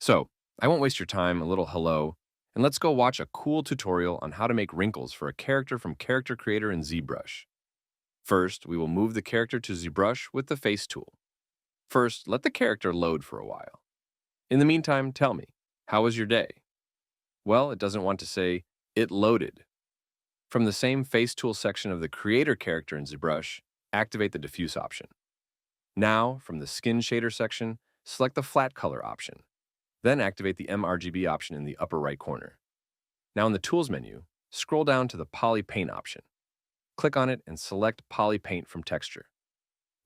So, I won't waste your time, a little hello, and let's go watch a cool tutorial on how to make wrinkles for a character from Character Creator in ZBrush. First, we will move the character to ZBrush with the Face tool. First, let the character load for a while. In the meantime, tell me, how was your day? Well, it doesn't want to say, it loaded. From the same Face tool section of the Creator character in ZBrush, activate the diffuse option. Now, from the Skin Shader section, select the Flat Color option. Then activate the mRGB option in the upper right corner. Now in the Tools menu, scroll down to the Poly Paint option. Click on it and select Poly Paint from Texture.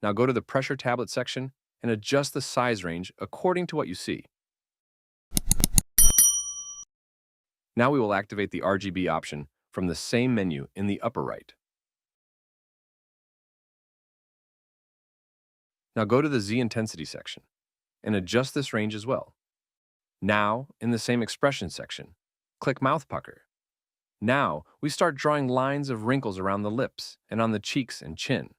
Now go to the Pressure Tablet section and adjust the size range according to what you see. Now we will activate the RGB option from the same menu in the upper right. Now go to the Z Intensity section and adjust this range as well. Now, in the same Expression section, click Mouth Pucker. Now, we start drawing lines of wrinkles around the lips and on the cheeks and chin.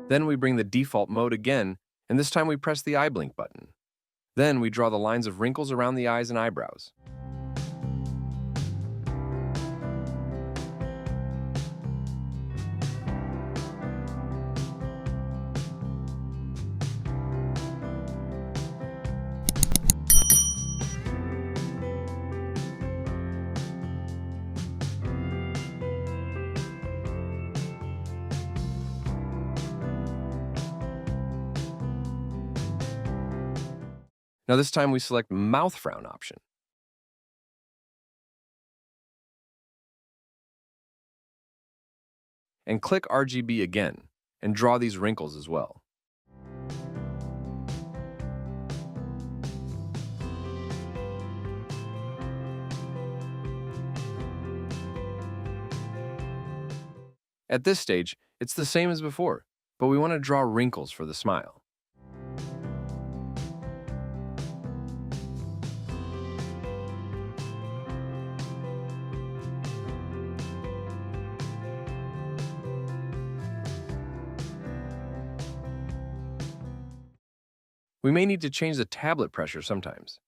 Then we bring the default mode again, and this time we press the eye blink button. Then we draw the lines of wrinkles around the eyes and eyebrows. Now this time we select Mouth Frown option. And click RGB again, and draw these wrinkles as well. At this stage, it's the same as before, but we want to draw wrinkles for the smile. We may need to change the tablet pressure sometimes.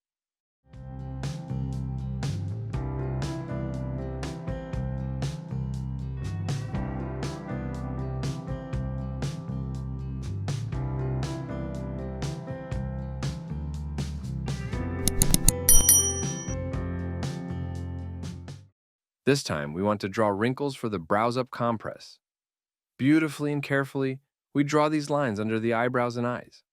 This time, we want to draw wrinkles for the brows up compress. Beautifully and carefully, we draw these lines under the eyebrows and eyes.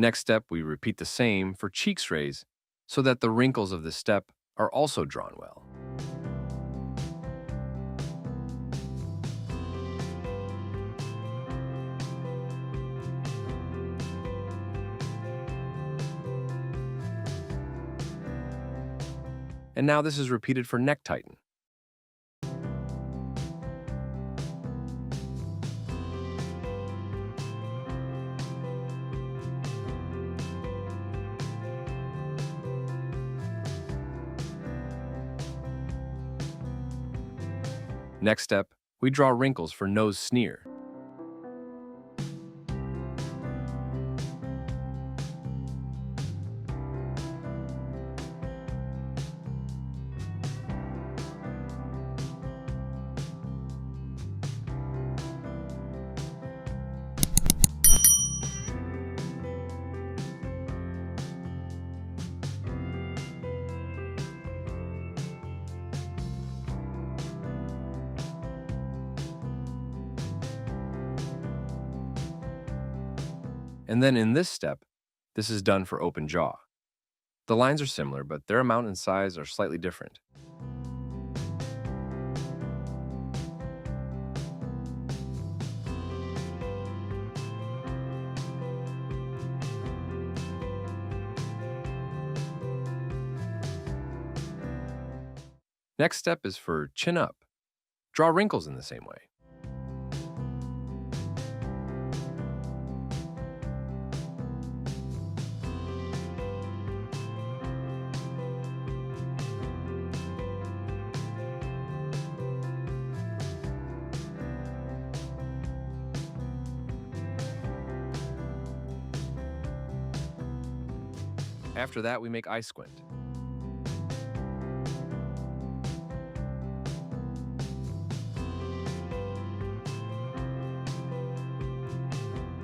Next step, we repeat the same for cheeks raise so that the wrinkles of this step are also drawn well. And now this is repeated for neck tighten. Next step, we draw wrinkles for nose sneer. And then in this step, This is done for open jaw. The lines are similar, but their amount and size are slightly different. Next step is for chin up. Draw wrinkles in the same way. After that, we make eye squint.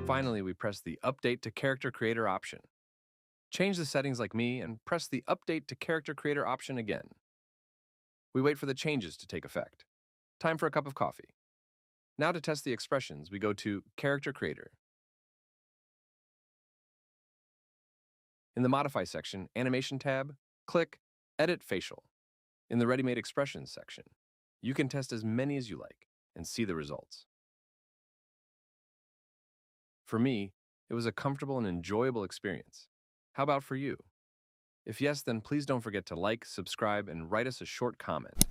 Finally, we press the Update to Character Creator option. Change the settings like me and press the Update to Character Creator option again. We wait for the changes to take effect. Time for a cup of coffee. Now to test the expressions, we go to Character Creator. In the Modify section, Animation tab, click Edit Facial. In the Ready-Made Expressions section, you can test as many as you like and see the results. For me, it was a comfortable and enjoyable experience. How about for you? If yes, then please don't forget to like, subscribe, and write us a short comment.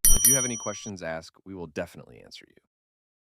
If you have any questions, ask. We will definitely answer you.